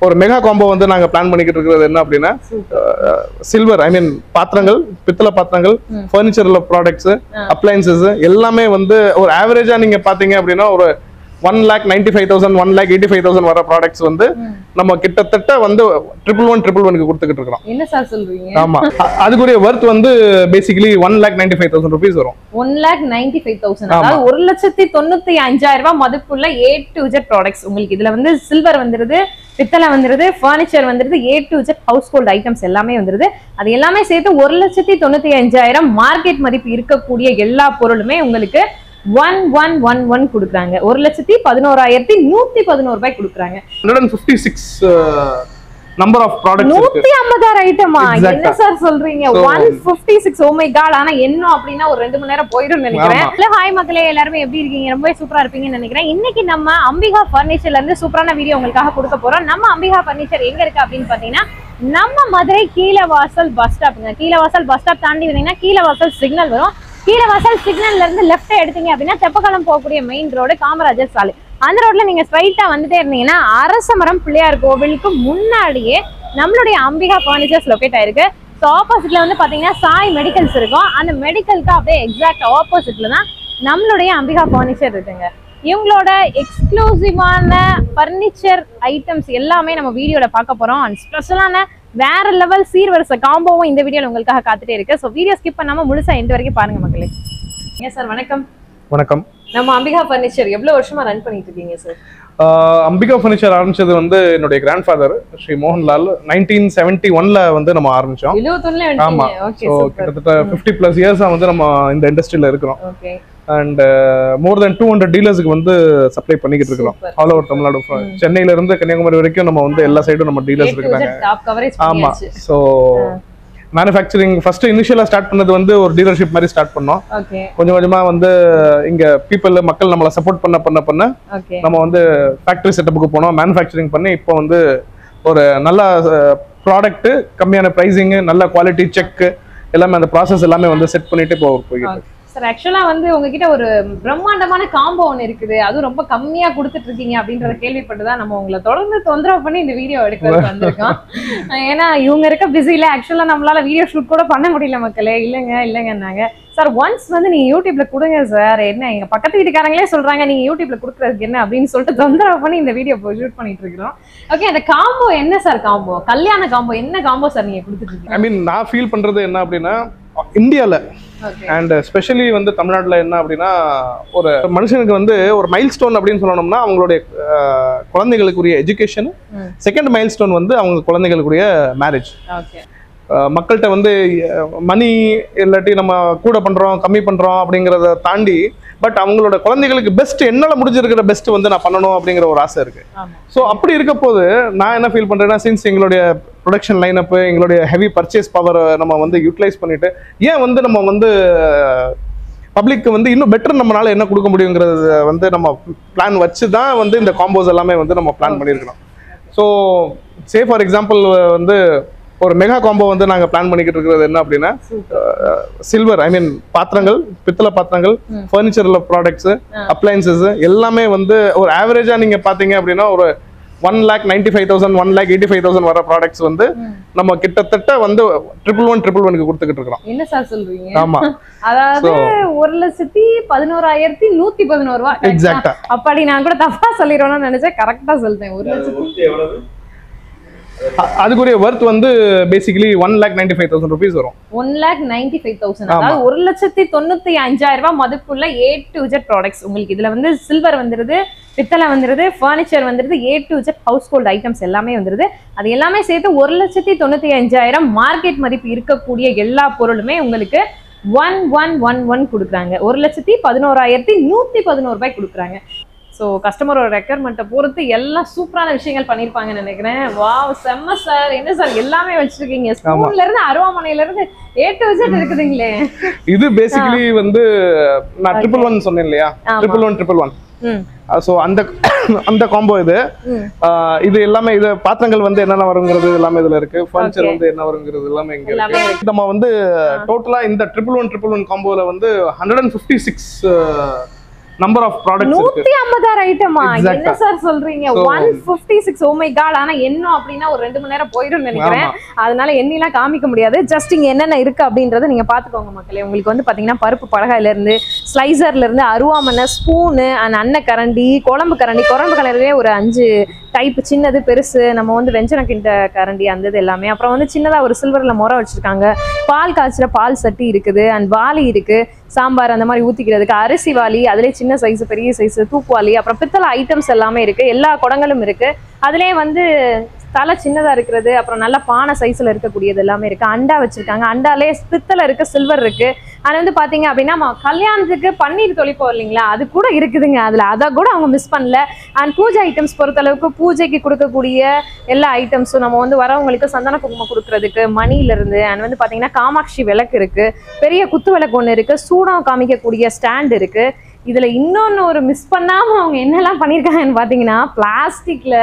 ஒரு mega combo வந்து நாங்க பிளான் பண்ணிக்கிட்டு இருக்கிறது என்ன அப்படின்னா சில்வர் பாத்திரங்கள், பித்தளை பாத்திரங்கள், ஃபர்னிச்சர்ல ப்ராடக்ட்ஸ், அப்ளையன்சஸ் எல்லாமே வந்து ஒரு ஆவரேஜா நீங்க பாத்தீங்க அப்படின்னா ஒரு 1,95,000 1,85,000 வர ப்ராடக்ட்ஸ் வந்து நம்ம கிட்டத்தட்ட வந்து 1,111 கொடுத்துக்கிட்டு இருக்கோம். என்ன சார் சொல்றீங்க? ஆமா, அதுக்குரிய வர்த் வந்து பேசிக்கலி 1,95,000 rupees வரும். 1,95,000 அதாவது 1,95,000 ரூபாய் மதிப்புள்ள A to Z ப்ராடக்ட்ஸ் உங்களுக்கு. இதுல வந்து சில்வர் வந்துருது, பித்தளை வந்துருது, ஃபர்னிச்சர் வந்துருது, A to Z house hold items எல்லாமே வந்துருது. அது எல்லாமே சேர்த்து 1,95,000 மார்க்கெட் மதிப்பு இருக்கக்கூடிய எல்லா பொருளுமே உங்களுக்கு 1111 கொடுக்குறாங்க. 1,11,111 ரூபாய் கொடுக்குறாங்க. 156 நம்பர் ஆஃப் ப்ராடக்ட்ஸ் இருக்கு. 156 ஐட்டமா? என்ன சார் சொல்றீங்க? 156. Oh my god. ஆனா என்ன அப்படினா ஒரு 2 மணி நேரம் போய்டும் நினைக்கிறேன். ஹலோ ஹாய் மக்களே, எல்லாரும் எப்படி இருக்கீங்க? ரொம்ப சூப்பரா இருப்பீங்கன்னு நினைக்கிறேன். இன்னைக்கு நம்ம அம்பிகா ஃபர்னிச்சர்ல இருந்து சூப்பரான வீடியோ உங்களுக்காக கொடுக்க போறோம். நம்ம அம்பிகா ஃபர்னிச்சர் எங்க இருக்கு அப்படின்னு பாத்தீங்கன்னா நம்ம மதுரை கீழவாசல் பஸ் ஸ்டாப்ங்க. கீழவாசல் பஸ் ஸ்டாப் தாண்டி வந்தீங்கன்னா கீழவாசல் சிக்னல் வரும். கீழவாசல் சிக்னல்ல இருந்து லெஃப்ட் எடுத்தீங்க அப்படின்னா தெப்பக்குளம் போகக்கூடிய மெயின் ரோடு காமராஜர் சாலை. அந்த ரோட்ல நீங்க ஸ்ட்ரைட்டா வந்துட்டே இருந்தீங்கன்னா அரசமரம் பிள்ளையார் கோவிலுக்கு முன்னாடியே நம்மளுடைய அம்பிகா ஃபர்னிச்சர்ஸ் லொகேட் ஆயிருக்கு. ஸோ ஆப்போசிட்ல வந்து பாத்தீங்கன்னா சாய் மெடிக்கல்ஸ் இருக்கும். அந்த மெடிக்கலுக்கு அப்படியே எக்ஸாக்ட் ஆப்போசிட்ல தான் நம்மளுடைய அம்பிகா ஃபர்னிச்சர் இருக்குங்க. இவங்களோட எக்ஸ்க்ளூசிவான ஃபர்னிச்சர் ஐட்டம்ஸ் எல்லாமே நம்ம வீடியோல பார்க்க போறோம். அண்ட் ஸ்பெஷலான வேற லெவல் சீர்வரிசை காம்போவும் இந்த வீடியோல உங்களுக்காக காத்துட்டே இருக்கு. ஸோ வீடியோ ஸ்கிப் பண்ணாம முழுசா எண்ட் வரைக்கும் பாருங்க மக்களே. ஏன் சார் வணக்கம். வணக்கம். நம்ம அம்பிகா ஃபர்னிச்சர் எவ்வளவு வருஷமா ரன் பண்ணிட்டு இருக்கீங்க சார்? அம்பிகா ஃபர்னிச்சர் ஆரம்பிச்சது வந்து என்னுடைய கிராண்ட் ஃபாதர் ஸ்ரீ மோகன்லால் 1971ல வந்து நம்ம ஆரம்பிச்சோம். 71ல. ஆமா. சோ கிட்டத்தட்ட 50+ இயர்ஸா வந்து நம்ம இந்த இண்டஸ்ட்ரியில இருக்கிறோம். ஓகே. அண்ட் மோர் தென் 200 டீலர்ஸ்க்கு வந்து சப்ளை பண்ணிக்கிட்டு இருக்கோம். ஆல் ஓவர் தமிழ்நாடு, சென்னையில இருந்து கன்னியாகுமரி வரைக்கும் நம்ம வந்து எல்லா சைடும் நம்ம டீலர்ஸ் இருக்காங்க. ஆமா. சோ மேனுஃபேக்சரிங் ஃபர்ஸ்ட் இனிஷியலா ஸ்டார்ட் பண்ணது வந்து ஒரு டீலர்ஷிப் மாதிரி ஸ்டார்ட் பண்ணோம். கொஞ்சம் கொஞ்சமா வந்து இங்க மக்கள் நம்மள சப்போர்ட் பண்ண நம்ம வந்து ஃபேக்டரி செட்டப்புக்கு போனோம், மேனுஃபேக்சரிங் பண்ணி இப்போ வந்து ஒரு நல்ல ப்ராடக்ட், கம்மியான பிரைசிங், நல்ல குவாலிட்டி செக் எல்லாமே அந்த ப்ராசஸ் எல்லாமே வந்து செட் பண்ணிட்டு இப்போ போயிட்டு. சார் ஆக்சுவலா வந்து உங்ககிட்ட ஒரு பிரம்மாண்டமான காம்போ ஒன்று இருக்குது, அதுவும் ரொம்ப கம்மியா கொடுத்துட்டு இருக்கீங்க அப்படின்றத கேள்விப்பட்டுதான் நம்ம உங்களை தொடர்ந்து தொந்தரவு பண்ணி இந்த வீடியோ எடுக்கிறதுக்கு வந்திருக்கோம். ஏன்னா இவங்க இருக்க பிஸில ஆக்சுவலா நம்மளால வீடியோ ஷூட் கூட பண்ண முடியல மக்களே. இல்லைங்கன்னாங்க சார் ஒன்ஸ் வந்து நீங்க யூடியூப்ல கொடுங்க சார். என்ன எங்க பக்கத்து வீட்டுக்காரங்களே சொல்றாங்க நீங்க யூடியூப்ல கொடுக்கறதுக்கு என்ன அப்படின்னு சொல்லிட்டு தொந்தரவு பண்ணி இந்த வீடியோ ஷூட் பண்ணிட்டு இருக்கிறோம். ஓகே, அந்த காம்போ என்ன சார்? காம்போ கல்யாண காம்போ என்ன காம்போ சார் நீங்க கொடுத்துட்டு இருக்கீங்க? நான் ஃபீல் பண்றது என்ன அப்படின்னா இந்தியால அண்ட் ஸ்பெஷலி வந்து தமிழ்நாட்டுல என்ன அப்படின்னா ஒரு மனுஷனுக்கு வந்து ஒரு மைல் ஸ்டோன் அப்படின்னு சொல்லணும்னா அவங்களுடைய குழந்தைகளுக்குரிய எஜுகேஷன், செகண்ட் மைல் ஸ்டோன் வந்து அவங்க குழந்தைகளுக்குரிய மேரேஜ். மக்கள்கிட்ட வந்து மணி இல்லாட்டி நம்ம கூட பண்றோம் கம்மி பண்றோம் அப்படிங்கிறத தாண்டி பட் அவங்களோட குழந்தைகளுக்கு பெஸ்ட் என்னால முடிஞ்சிருக்கிற பெஸ்ட் வந்து நான் பண்ணணும் அப்படிங்கிற ஒரு ஆசை இருக்கு. ஸோ அப்படி இருக்க போது நான் என்ன ஃபீல் பண்றேன்னா சின்ஸ் எங்களுடைய ப்ரொடக்ஷன் லைனப், எங்களுடைய ஹெவி பர்ச்சேஸ் பவர் நம்ம வந்து யூட்டிலைஸ் பண்ணிட்டு ஏன் வந்து நம்ம வந்து பப்ளிக்கு வந்து இன்னும் பெட்டர் நம்மளால என்ன கொடுக்க முடியுங்கிறது வந்து நம்ம பிளான் வச்சு தான் வந்து இந்த காம்போஸ் எல்லாமே வந்து நம்ம பிளான் பண்ணியிருக்கிறோம். ஸோ சே ஃபார் எக்ஸாம்பிள் வந்து ஒரு மெகா காம்போ வந்து நாங்க பிளான் பண்ணிக்கிட்டு இருக்கிறது என்ன அப்படின்னா சில்வர் பாத்திரங்கள், பித்தளை பாத்திரங்கள், ஃபர்னிச்சர்ல ப்ராடக்ட்ஸ், அப்ளையன்சஸ் எல்லாமே வந்து ஒரு ஆவரேஜா நீங்க பாத்தீங்க அப்படின்னா ஒரு 1,95,000 1,85,000 வர ப்ராடக்ட்ஸ் வந்து நம்ம கிட்டத்தட்ட வந்து 1,111 கொடுத்துக்கிட்டு இருக்கோம். என்ன சார் சொல்றீங்க? ஆமா, அதாவது 1,11,111 ரூபாய். எக்ஸாக்ட்டா. அப்படி நான் கூட தப்பா சொல்லிடுவேன்னு நினைச்சேன், கரெக்டா சொல்லிட்டேன். 1,00,000 அதுக்குரிய வர்த் வந்து பேசிக்கலி 1,95,000 rupees வரும். 1,95,000 அதாவது 1,95,000 ரூபாய் மதிப்புள்ள A to Z ப்ராடக்ட்ஸ் உங்களுக்கு. இதுல வந்து சில்வர் வந்துருது, பித்தளை வந்துருது, ஃபர்னிச்சர் வந்துருது, A to Z house hold items எல்லாமே வந்துருது. அது எல்லாமே சேர்த்து 1,95,000 மார்க்கெட் மதிப்பு இருக்கக்கூடிய எல்லா பொருளுமே உங்களுக்கு 1111 கொடுக்குறாங்க. 1,11,111 ரூபாய் கொடுக்குறாங்க. ஸோ கஸ்டமரோட ரெக்யர்மெண்ட்டை பொறுத்து எல்லாம் சூப்பரான விஷயங்கள் பண்ணியிருப்பாங்கன்னு நினைக்கிறேன். வாவ், செம்ம சார். என்ன சார் எல்லாமே வச்சிருக்கீங்க, ஸ்பூன்ல இருந்து அருவாமனையில இருந்து A to Z இருக்குதுங்களே. இது பேசிக்கலி வந்து நான் 111 சொன்னேன் இல்லையா, 111. ஸோ அந்த காம்போ இது எல்லாமே. இது பாத்திரங்கள் வந்து என்னென்ன வருங்கிறது எல்லாமே இதுல இருக்கு. ஃபர்னிச்சர் வந்து என்ன வருங்கிறது எல்லாமே இங்க இருக்கு. நம்ம வந்து டோட்டலா இந்த 111 காம்போல வந்து 156 நம்பர் ஆஃப் ப்ராடக்ட்ஸ் இருக்கு. 156 ஐட்டமா? என்ன சார் சொல்றீங்க? 156. Oh my god. ஆனா என்ன அப்படினா ஒரு 2 மணி நேரம் போய்டும் நினைக்கிறேன். அதனால எண்ணிலாம் காமிக்க முடியாது. ஜஸ்ட் இங்க என்னென்ன இருக்கு அப்படின்றத நீங்க பாத்துக்கோங்க மக்களே. உங்களுக்கு வந்து பாத்தீங்கன்னா பருப்பு பலகையில இருந்து, ஸ்லைசர்ல இருந்து, அருவாமனை, ஸ்பூன், அன்ன கரண்டி, குழம்பு கரண்டிலே ஒரு 5 டைப், சின்னது பெருசு, நம்ம வந்து வெஞ்சன கிண்ட கரண்டி அந்த இது எல்லாமே. அப்புறம் வந்து சின்னதா ஒரு சில்வர்ல முறை வச்சிருக்காங்க. பால் காய்ச்சற பால் சட்டி இருக்குது, அண்ட் வாளி இருக்கு, சாம்பார் அந்த மாதிரி ஊத்திக்கிறதுக்கு அரிசி வாளி, அதுலேயே சின்ன சைஸ் பெரிய சைஸ் தூக்குவாளி, அப்புறம் பித்தளை ஐட்டம்ஸ் எல்லாமே இருக்கு. எல்லா குடங்களும் இருக்கு. அதுலேயே வந்து தலை சின்னதா இருக்கிறது, அப்புறம் நல்ல பானை சைஸ்ல இருக்கக்கூடியது எல்லாமே இருக்கு. அண்டா வச்சிருக்காங்க. அண்டாலே பித்தளை இருக்கு, சில்வர் இருக்கு. அது வந்து பாத்தீங்க அப்படின்னா கல்யாணத்துக்கு பன்னீர் தொளிப்போம் இல்லைங்களா, அது கூட இருக்குதுங்க அதுல. அதை கூட அவங்க மிஸ் பண்ணல. அண்ட் பூஜை ஐட்டம்ஸ் பொறுத்த அளவுக்கு பூஜைக்கு கொடுக்கக்கூடிய எல்லா ஐட்டம்ஸும், நம்ம வந்து வரவங்களுக்கு சந்தன குங்குமம் கொடுக்கறதுக்கு மணில இருந்து, அண்ட் வந்து பாத்தீங்கன்னா காமாட்சி விளக்கு இருக்கு, பெரிய குத்து விளக்கு ஒண்ணு இருக்கு, சூடம் காமிக்கக்கூடிய ஸ்டாண்ட் இருக்கு. இதுல இன்னொன்னு ஒரு மிஸ் பண்ணாம அவங்க என்னெல்லாம் பண்ணிருக்காங்கன்னு பாத்தீங்கன்னா, பிளாஸ்டிக்ல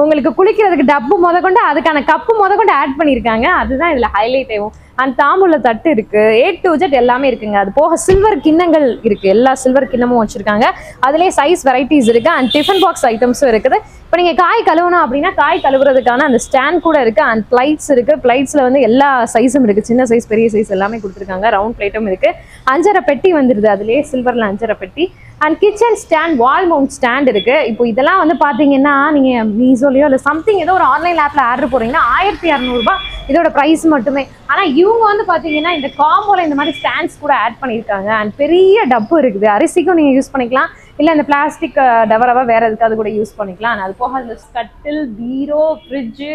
உங்களுக்கு குளிக்கிறதுக்கு டப்பு முதற்கொண்டு அதுக்கான கப்பு முதற்கொண்டு ஆட் பண்ணியிருக்காங்க. அதுதான் இதுல ஹைலைட் ஆகும். அண்ட் தாம்பூல தட்டு இருக்கு, A to Z எல்லாமே இருக்குங்க. அது போக சில்வர் கிண்ணங்கள் இருக்கு, எல்லா சில்வர் கிண்ணமும் வச்சிருக்காங்க. அதுலேயே சைஸ் வெரைட்டிஸ் இருக்கு. அண்ட் டிஃபன் பாக்ஸ் ஐட்டம்ஸும் இருக்குது. இப்போ நீங்க காய் கழுவணும் அப்படின்னா காய் கழுவுறதுக்கான அந்த ஸ்டாண்ட் கூட இருக்கு. அண்ட் பிளைட்ஸ் இருக்கு. பிளைட்ஸ்ல வந்து எல்லா சைஸும் இருக்கு, சின்ன சைஸ் பெரிய சைஸ் எல்லாமே கொடுத்துருக்காங்க. ரவுண்ட் பிளேட்டும் இருக்கு. 5.5 பெட்டி வந்துருது, அதுலேயே சில்வர்ல 5.5 பெட்டி. And kitchen stand, wall mount stand இருக்கு. இப்போ இதெல்லாம் வந்து பாத்தீங்கன்னா நீங்க மீஷோலயோ இல்ல சம்திங் ஏதோ ஒரு ஆன்லைன் ஆப்ல ஆர்டர் போறீங்கன்னா 1200 ரூபாய் இதோட பிரைஸ் மட்டுமே. ஆனா இவங்க வந்து பாத்தீங்கன்னா இந்த காம்போல இந்த மாதிரி ஸ்டாண்ட்ஸ் கூட ஆட் பண்ணிருக்காங்க. அண்ட் பெரிய டப்பு இருக்குது, அரிசிக்கும் நீங்க யூஸ் பண்ணிக்கலாம், இல்ல இந்த பிளாஸ்டிக் டவரவா வேற எதுக்காவது கூட யூஸ் பண்ணிக்கலாம். அது போக அந்த கட்டில், பீரோ, ஃப்ரிட்ஜ்,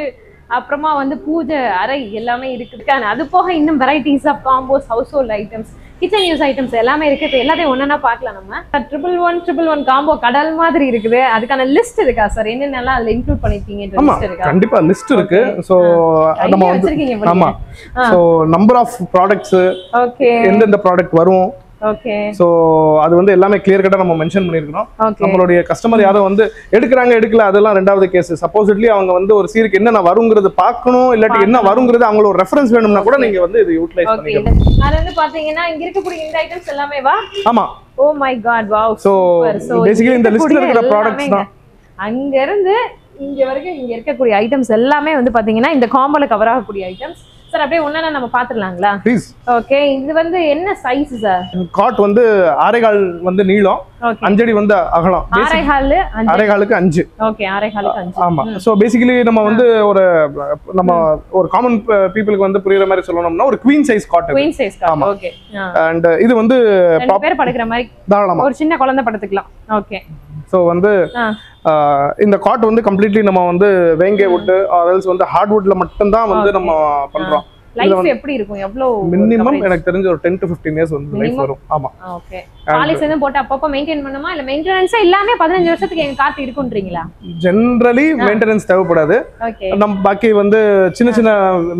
அப்புறமா வந்து பூஜை அறை எல்லாமே இருக்கு. அது போக இன்னும் varieties of combos, household items, kitchen use items எல்லாமே இருக்கு. இப்போ எல்லாத்தையும் ஒன்னா பார்க்கலாம். நம்ம 111 காம்போ கடல் மாதிரி இருக்குது. அதுக்கான லிஸ்ட் இருக்கா சார்? என்னென்னலாம் அதுல இன்க்ளூட் பண்ணிருக்கீங்க? கண்டிப்பா லிஸ்ட் இருக்கு. சோ நம்ம வச்சிருக்கீங்க. ஆமா. So number of products, okay, எந்தெந்த ப்ராடக்ட் வரும், ஓகே, சோ அது வந்து எல்லாமே கிளியர் கட்டா நம்ம மென்ஷன் பண்ணிருக்கோம். நம்மளுடைய கஸ்டமர் யாரோ வந்து எடுக்கறாங்க எடுக்கல அதெல்லாம் ரெண்டாவது கேஸ். சப்போஸ்ட்லி அவங்க வந்து ஒரு சீருக்கு என்னென்ன வருங்கிறது பார்க்கணும், இல்லாட்டி என்ன வருங்கிறது அவங்களோட ஒரு ரெஃபரன்ஸ் வேணும்னா கூட நீங்க வந்து இது யூட்டிலைஸ் பண்ணிக்கலாம். அது வந்து பாத்தீங்கன்னா இங்க இருக்கக்கூடிய இந்த ஐட்டம்ஸ் எல்லாமே வா. ஆமா. Oh my god, wow. So basically இந்த லிஸ்ட்ல இருக்கிற ப்ராடக்ட்ஸ் தான் அங்க இருந்து இங்க வரைக்கும் இங்க இருக்கக்கூடிய ஐட்டம்ஸ் எல்லாமே வந்து பாத்தீங்கன்னா இந்த காம்போல கவர் ஆகக்கூடிய ஐட்டம்ஸ். சார் அப்படியே ஒண்ணா நம்ம பாத்துறலாங்களா? ப்ளீஸ். ஓகே, இது வந்து என்ன சைஸ் சார்? காட் வந்து 6.5 வந்து நீளம், 5 அடி வந்து அகலம். 6.5க்கு 5. ஓகே, 6.5க்கு 5. ஆமா. சோ பேசிக்கலி நம்ம வந்து ஒரு காமன் பீப்பிளுக்கு வந்து புரியுற மாதிரி சொல்லணும்னா ஒரு queen size cot. Queen size cot. Okay. And இது வந்து ரெண்டு பேர் படுக்கிற மாதிரி தாராளமா ஒரு சின்ன குழந்தை படுத்துக்கலாம். ஓகே. சோ வந்து இந்த காட் வந்து கம்ப்ளீட்லி நம்ம வந்து வேங்கை வுட் ஆர் எல்ஸ் வந்து ஹார்ட்வுட்ல மட்டும் தான் வந்து நம்ம பண்றோம். லைஃப் எப்படி இருக்கும்? எவ்வளவு மினிமம் எனக்கு தெரிஞ்ச ஒரு 10 to 15 இயர்ஸ் வந்து லைஃப் வரும். ஆமா. ஓகே. பாலிஷ் வந்து போட்டு அப்பப்ப மெயின்டெய்ன் பண்ணுமா இல்ல மெயின்டெனன்ஸ் இல்லாம 15 வருஷத்துக்கு எங்க காத்து இருக்குன்றீங்களா? ஜெனரலி மெயின்டெனன்ஸ் தேவைப்படாது. நம்ம பாக்கி வந்து சின்ன சின்ன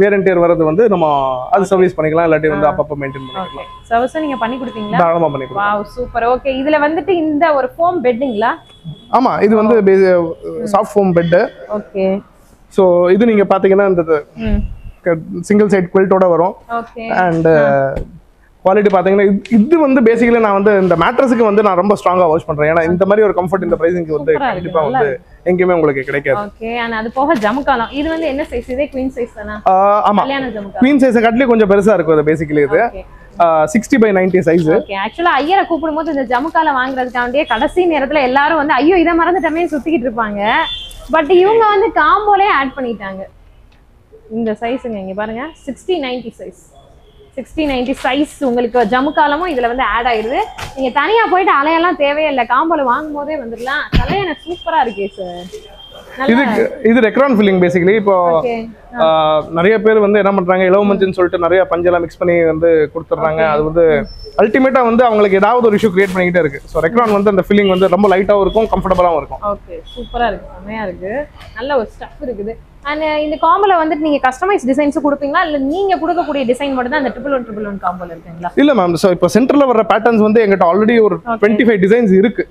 வேர் அண்ட் டேர் வரது வந்து நம்ம அது சர்வீஸ் பண்ணிக்கலாம், இல்லாட்டி வந்து அப்பப்ப மெயின்டெய்ன் பண்ணிக்கலாம். சர்வீஸ் நீங்க பண்ணி கொடுப்பீங்களா? தாராளமா பண்ணி கொடுப்போம். Wow, super. ஓகே, இதுல வந்துட்டு இந்த ஒரு ஃபோம் பெட்டுங்களா? ஆமா, இது வந்து soft foam bed. Okay. So இது நீங்க பாத்தீங்கன்னா இந்த சிங்கிள் சைட் குவில்ட்டோட வரும். அண்ட் குவாலிட்டி பாத்தீங்கன்னா இது வந்து பேசிக்கலி நான் வந்து இந்த மேட்ரஸுக்கு வந்து நான் ரொம்ப ஸ்ட்ராங்கா வாஷ் பண்றேன். ஏன்னா இந்த மாதிரி ஒரு கம்ஃபர்ட் இந்த பிரைசிங்க்கு வந்து கண்டிப்பா வந்து எங்கேயுமே உங்களுக்கு கிடைக்காது. ஓகே. and அது போக ஜமுக்காலம் இது வந்து என்ன சைஸ்? இதே குவீன் சைஸ் தானா? ஆமா, கல்யாண ஜமுக்காலம் குவீன் சைஸ் கட்லயே கொஞ்சம் பெருசா இருக்கும். இது பேசிக்கலி இது 60/90 சைஸ். ஓகே. एक्चुअली ஐயரை கூப்பிடும்போது இந்த ஜமுக்கால வாங்குறதுக்காண்டியே கடைசி நேரத்துல எல்லாரும் வந்து ஐயோ இத மறந்துட்டமே சுத்திக்கிட்டு இருப்பாங்க. பட் இவங்க வந்து காம்போலே ஆட் பண்ணிட்டாங்க. இந்த சைஸ்ங்க இங்க பாருங்க, 60/90 சைஸ். 60/90 சைஸ் உங்களுக்கு ஜமுக்காலமும் இதுல வந்து ஆட் ஆயிருது. நீங்க தனியா போயிட்டு அலையெல்லாம் தேவையே இல்லை, காம்போல வாங்கும் போதே வந்துடலாம். கல்யாண சூப்பரா இருக்கே சார். இது ரெக்ரான் ஃபில்லிங் பேசிக்கலி. இப்போ நிறைய பேர் வந்து என்ன பண்றாங்க, இலவ மஞ்சள்னு சொல்லிட்டு நிறைய பஞ்செல்லாம் மிக்ஸ் பண்ணி வந்து கொடுத்துட்றாங்க. அது வந்து அல்டிமேட்டா வந்து அவங்களுக்கு ஏதாவது ஒரு இஷ்யூ கிரியேட் பண்ணிக்கிட்டே இருக்கு. ஸோ ரெக்ரான் வந்து அந்த ஃபில்லிங் வந்து ரொம்ப லைட்டாகவும் இருக்கும், கம்ஃபர்டபுளாகவும் இருக்கும். ஓகே, சூப்பரா இருக்கு, செமையா இருக்கு, நல்ல ஒரு ஸ்டஃப் இருக்குது. அண்ட் இந்த காம்போல வந்துட்டு நீங்க கஸ்டமைஸ் டிசைன்ஸ் கொடுப்பீங்களா இல்ல நீங்க கொடுக்கக்கூடிய டிசைன் மட்டும் தான் அந்த 111 காம்போல இருக்குங்களா? இல்ல மேம். ஸோ இப்போ சென்டர்ல வர பேட்டர்ன்ஸ் வந்து எங்கிட்ட ஆல்ரெடி ஒரு 25 டிசைன்ஸ் இருக்கு.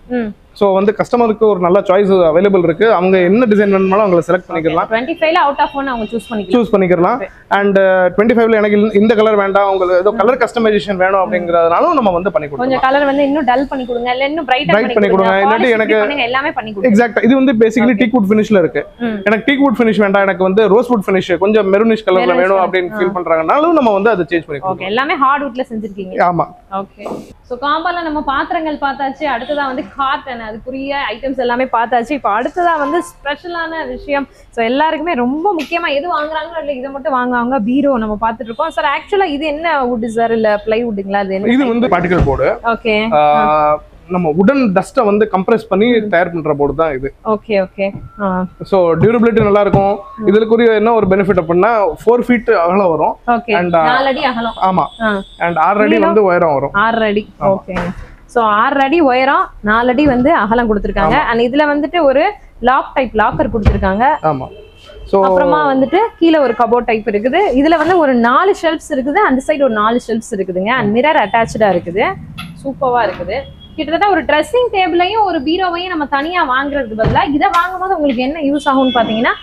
ஸோ வந்து கஸ்டமருக்கு ஒரு நல்ல சாய்ஸ் அவைலபிள் இருக்கு. அவங்க என்ன டிசைன் வேணுமாலும் அவங்களை செலக்ட் பண்ணிக்கலாம். 25ல அவுட் ஆஃப் 1 அவங்க சூஸ் சூஸ் பண்ணிக்கலாம். அண்ட் 25ல எனக்கு இந்த கலர் வேண்டாம், உங்களுக்கு ஏதோ கலர் கஸ்டமைசேஷன் வேணும் அப்படிங்கறதுனாலும் நம்ம வந்து பண்ணி கொடுக்கலாம். கொஞ்சம் கலர் வந்து இன்னும் டல் பண்ணி கொடுங்க, இல்ல இன்னும் பிரைட் பண்ணி கொடுங்க, இல்லாட்டி எனக்கு எல்லாமே பண்ணி கொடுங்க. எக்ஸாக்ட்டா இது வந்து பேசிக்கலி டீக் வுட் ஃபினிஷ்ல இருக்கு. எனக்கு டீக் வுட் ஃபினிஷ் வேண்டாம், எனக்கு வந்து ரோஸ் வுட் ஃபினிஷ் கொஞ்சம் மெரூனிஷ் கலர்ல வேணும் அப்படின்னு ஃபீல் பண்றாங்கனாலும் நம்ம வந்து அதை சேஞ்ச் பண்ணி கொடுக்கலாம். ஓகே, எல்லாமே ஹார்ட் வுட்ல செஞ்சிருக்கீங்க. ஆமா. ஓகே, சோ காம்போல நம்ம பாத்திரங்கள் பார்த்தாச்சு. அடுத்ததா வந்து கார்டன், அதுக்குரிய ஐட்டம்ஸ் எல்லாமே பார்த்தாச்சு. இப்போ அடுத்ததா வந்து ஸ்பெஷலான விஷயம், சோ எல்லாருக்குமே ரொம்ப முக்கியமா எது வாங்குறாங்களோ இல்ல இதை மட்டும் வாங்குவாங்க, பீரோ நம்ம பார்த்துட்டு இருக்கோம். சார் ஆக்சுவலா இது என்ன வுட் சார், இல்ல பிளைவுட்ங்களா? இது வந்து பார்ட்டிகல் போர்டு. ஓகே, நம்ம உடன் டஸ்ட்டை வந்து கம்ப்ரஸ் பண்ணி தயார் பண்ற போர்டு தான் இது. Okay okay. சோ டியூரபிலிட்டி நல்லா இருக்கும். இதுக்குரிய என்ன ஒரு பெனிஃபிட் அப்படின்னா 4 ஃபீட் அகலம் வரும். அண்ட் 4 அடி அகலம். ஆமா. அண்ட் 6 அடி வந்து உயரம் வரும். 6 அடி. ஓகே, சோ 6 அடி உயரம், 4 அடி வந்து அகலம் கொடுத்திருக்காங்க. அண்ட் இதுல வந்துட்டு ஒரு லாக் டைப் லாக்கர் கொடுத்திருக்காங்க. ஆமா. சோ அப்புறமா வந்துட்டு கீழ ஒரு கபோர்ட் டைப் இருக்குது. இதுல வந்து ஒரு 4 ஷெல்ஃப்ஸ் இருக்குது, அந்த சைடு ஒரு 4 ஷெல்ஃப்ஸ் இருக்குதுங்க. அண்ட் மிரர் அட்டாச்சடா இருக்குது. சூப்பரா இருக்குது. கிட்டத்தட்ட ஒரு ட்ரெஸ்ஸிங் டேபிளையும் ஒரு பீரோவையும் நம்ம தனியா வாங்குறதுக்கு பதிலா இதை வாங்கும்போது உங்களுக்கு என்ன யூஸ் ஆகும்னு பாத்தீங்கன்னா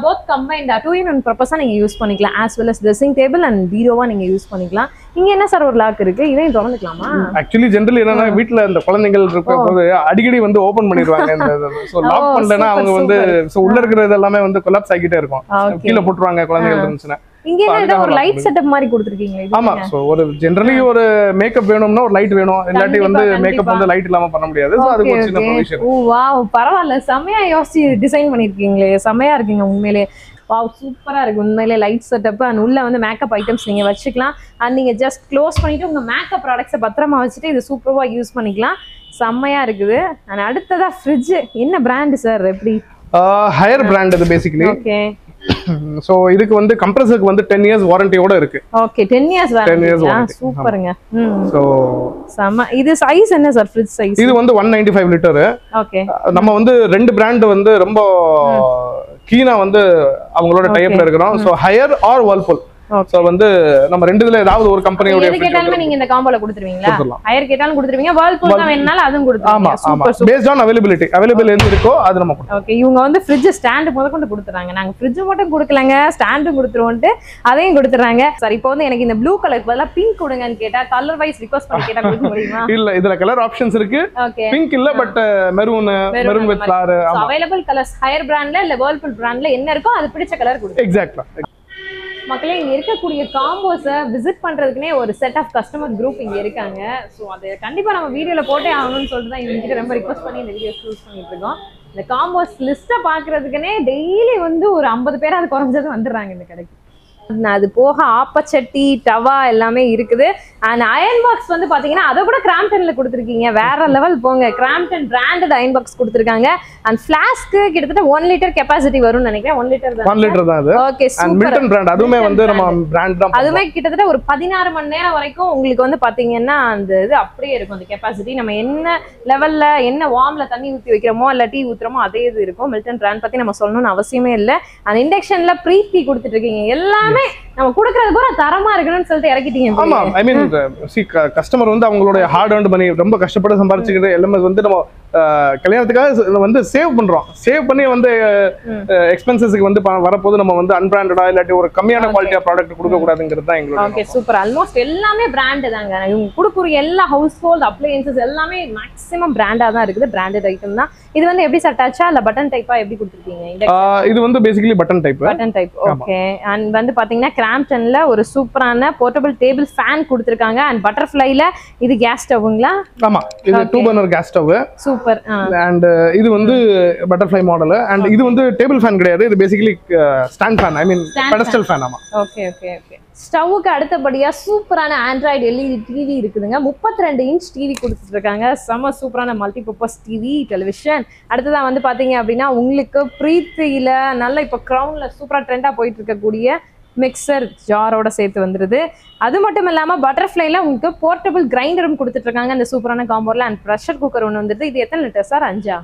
போத் கம்பைன்டா 2-in-1 பர்பஸா நீங்க யூஸ் பண்ணிக்கலாம். As well as dressing table and பீரோவா நீங்க யூஸ் பண்ணிக்கலாம். இங்க என்ன சார் ஒரு லாக் இருக்கு, இதையும் திறந்துக்கலாமா? ஆக்சுவலி ஜெனரலி என்னன்னா வீட்ல இந்த குழந்தைகள் இருக்கும்போது அடிக்கடி வந்து ஓபன் பண்ணிடுவாங்க. இந்த சோ லாக் பண்ணலனா அவங்க வந்து சோ உள்ள இருக்கிறது எல்லாமே வந்து கொலாப்ஸ் ஆகிட்டே இருக்கும். கீழ போட்டுருவாங்க குழந்தைகள் இருந்துச்சுனா. இங்க என்ன ஒரு லைட் செட்டப் மாதிரி கொடுத்திருக்கீங்க. ஆமா. சோ ஒரு ஜெனரலி ஒரு மேக்கப் வேணும்னா ஒரு லைட் வேணும், இல்லாட்டி வந்து மேக்கப் வந்து லைட் இல்லாம பண்ண முடியாது. சோ அதுக்கு ஒரு சின்ன ப்ரொவிஷன். ஓ வாவ், பரவாயில்ல, செமையா யோசிச்சு டிசைன் பண்ணிருக்கீங்களே, செமையா இருக்குங்க உண்மையிலே. வாவ், சூப்பரா இருக்கு உண்மையிலே லைட் செட்டப். அண்ட் உள்ள வந்து மேக்கப் ஐட்டம்ஸ் நீங்க வச்சுக்கலாம். அண்ட் நீங்க ஜஸ்ட் க்ளோஸ் பண்ணிட்டு உங்க மேக்கப் ப்ராடக்ட்ஸை பத்திரமா வச்சுட்டு இது சூப்பரா யூஸ் பண்ணிக்கலாம். செம்மையா இருக்குது. அண்ட் அடுத்ததா ஃப்ரிட்ஜ், என்ன பிராண்ட் சார்? எப்படி? ஹையர் பிராண்ட் இது பேசிக்கலி. ஓகே. சோ இதுக்கு வந்து கம்ப்ரஸருக்கு வந்து 10 இயர்ஸ் வாரண்டியோட இருக்கு. Okay, 10 years warranty. சூப்பர்ங்க. சோ இது சைஸ் என்ன சார்? ஃப்ரிட்ஜ் சைஸ் இது வந்து 195 லிட்டர். ஓகே. நம்ம வந்து ரெண்டு பிராண்ட் வந்து ரொம்ப கீனா வந்து அவங்களோட டைப்ல இருக்கிறோம். So Haier or Whirlpool. So வந்து நம்ம ரெண்டுல ஏதாவது ஒரு கம்பெனியோட எது கேட்டாலும் நீங்க இந்த காம்போல கொடுத்துருவீங்களா? ஹையர் கேட்டாலும் கொடுத்துருவீங்க, வேர்ல்பூல் தான் வேணாலும் அதுவும் கொடுத்துருவீங்க. ஆமா, பேஸ்ட் ஆன் அவைலபிலிட்டி. அவைலபிள் எங்க இருக்கோ அது நம்ம கொடுப்போம். ஓகே, இவங்க வந்து ஃப்ரிட்ஜ் ஸ்டாண்ட் முத கொண்டு கொடுத்துறாங்க. நாங்க ஃப்ரிட்ஜ் மட்டும் கொடுக்கலங்க, ஸ்டாண்டும் கொடுத்துருவோம்ட்டு அதையும் கொடுத்துறாங்க. சார் இப்போ வந்து எனக்கு இந்த ப்ளூ கலருக்கு பதிலா பிங்க் கொடுங்கன்னு கேட்டா கலர் வைஸ் ரிக்வெஸ்ட் பண்ணி கேட்டா கொடுக்க முடியுமா? இல்ல, இதுல கலர் ஆப்ஷன்ஸ் இருக்கு. பிங்க் இல்ல, but maroon with flower. Available colours higher பிராண்ட்ல இல்ல வேர்ல்பூல் பிராண்ட்ல என்ன இருக்கோ அது பிடிச்ச கலர் கொடுங்க. எக்ஸாக்ட்டா. மக்களே, இங்க இருக்கக்கூடிய காம்போஸை விசிட் பண்றதுக்குனே ஒரு செட் ஆஃப் கஸ்டமர் குரூப் இங்க இருக்காங்க. ஸோ அதை கண்டிப்பா நம்ம வீடியோல போட்டே ஆகணும்னு சொல்லிட்டு தான் இவங்க கிட்ட ரொம்ப ரிக்வெஸ்ட் பண்ணி இந்த வீடியோ ஷூட் பண்ணிட்டு இருக்கோம். இந்த காம்போஸ் லிஸ்ட்டை பாக்குறதுக்குனே டெய்லி வந்து ஒரு 50 பேர் அது குறைஞ்சது வந்துடுறாங்க இந்த கடைக்கு. அது போக ஆப்பச்சட்டி, டவா எல்லாமே இருக்குது. அண்ட் அயன் பாக்ஸ் வந்து பாத்தீங்கன்னா அதை கூட கிராம்ப்டன்ல கொடுத்துருக்கீங்க, வேற லெவல் போங்க. கிராம்ப்டன் பிராண்டட் அயன் பாக்ஸ் கொடுத்துருக்காங்க. அண்ட் ஃபிளாஸ்க்கு கிட்டத்தட்ட 1 லிட்டர் கெப்பாசிட்டி வரும்னு நினைக்கிறேன். 1 லிட்டர் தான். 1 லிட்டர் தான் அது. Okay, super. மில்டன் பிராண்ட் அதுமே வந்து நம்ம பிராண்ட் தான். அதுமே கிட்டத்தட்ட ஒரு 16 மணி நேரம் வரைக்கும் உங்களுக்கு வந்து பாத்தீங்கன்னா அந்த இது அப்படியே இருக்கும். அந்த கெப்பாசிட்டி நம்ம என்ன லெவல்ல என்ன வார்ம்ல தண்ணி ஊற்றி வைக்கிறோமோ இல்ல டீ ஊத்துறோமோ அதே இது இருக்கும். மில்டன் பிராண்ட் பத்தி நம்ம சொல்லணும்னு அவசியமே இல்லை. அண்ட் இண்டக்ஷன்ல ப்ரீ ஹீட் கொடுத்துட்டு இருக்கீங்க. எல்லாமே நம்ம கொடுக்கறது கூட தரமா இருக்கணும்னு சொல்லிட்டு இறக்கிட்டீங்க. ஆமா, ஐ மீன் கஸ்டமர் வந்து அவங்களோட ஹார்ட் earned பண்ணி ரொம்ப கஷ்டப்பட்டு சம்பாரிச்சுக்கிட்டு எல்லாமே வந்து நம்ம கல்யாணத்துக்காக வந்து சேவ் பண்றோம். சேவ் பண்ணி வந்து எக்ஸ்பென்சஸ்க்கு வந்து வரப்போது நம்ம வந்து அன்பிராண்டடா இல்லாட்டி ஒரு கம்மியான குவாலிட்டியா ப்ராடக்ட் கொடுக்க கூடாதுங்கிறது தான் எங்களோட. Okay, super. ஆல்மோஸ்ட் எல்லாமே பிராண்ட் தாங்க. இவங்க கொடுக்குற எல்லா ஹவுஸ் ஹோல்ட் அப்ளையன்சஸ் எல்லாமே மேக்ஸிமம் பிராண்டா தான் இருக்குது. பிராண்டட் ஐட்டம் தான். இது வந்து எப்படி சார், டச்சா இல்ல பட்டன் டைப்பா எப்படி கொடுத்துருக்கீங்க? இது வந்து basically button type. Button type. Okay. And வந்து பாத்தீங்கன்னா கிராம்ப்டன்ல ஒரு சூப்பரான போர்ட்டபிள் டேபிள் ஃபேன் கொடுத்துருக்காங்க. அண்ட் பட்டர்ஃப்ளைல இது கேஸ் ஸ்டவ்ங்களா? ஆமா, இது 2 burner gas stove. Super. And இது வந்து பட்டர்ஃப்ளை மாடல். அண்ட் இது வந்து டேபிள் ஃபேன் கிடையாது, இது basically stand fan. I mean pedestal fan. ஆமா. Okay okay okay. ஸ்டவ்வுக்கு அடுத்தபடியா சூப்பரான ஆண்ட்ராய்டு எல்இடி டிவி இருக்குதுங்க. 32 இன்ச் டிவி கொடுத்துட்டு இருக்காங்க. செம சூப்பரான மல்டிபர்பஸ் டிவி டெலிவிஷன். அடுத்ததான் வந்து பாத்தீங்க அப்படின்னா உங்களுக்கு ப்ரீத்தியில நல்ல இப்போ கிரவுன்ல சூப்பரா ட்ரெண்டா போயிட்டு இருக்கக்கூடிய மிக்சர் ஜாரோட சேர்த்து வந்துருது. அது மட்டும் இல்லாமல் பட்டர்ஃப்ளைல உங்களுக்கு போர்ட்டபிள் கிரைண்டரும் கொடுத்துட்டு இருக்காங்க அந்த சூப்பரான காம்போல. அண்ட் ப்ரெஷர் குக்கர் ஒன்று வந்துருது. இது எத்தனை லிட்டர் சார்? 5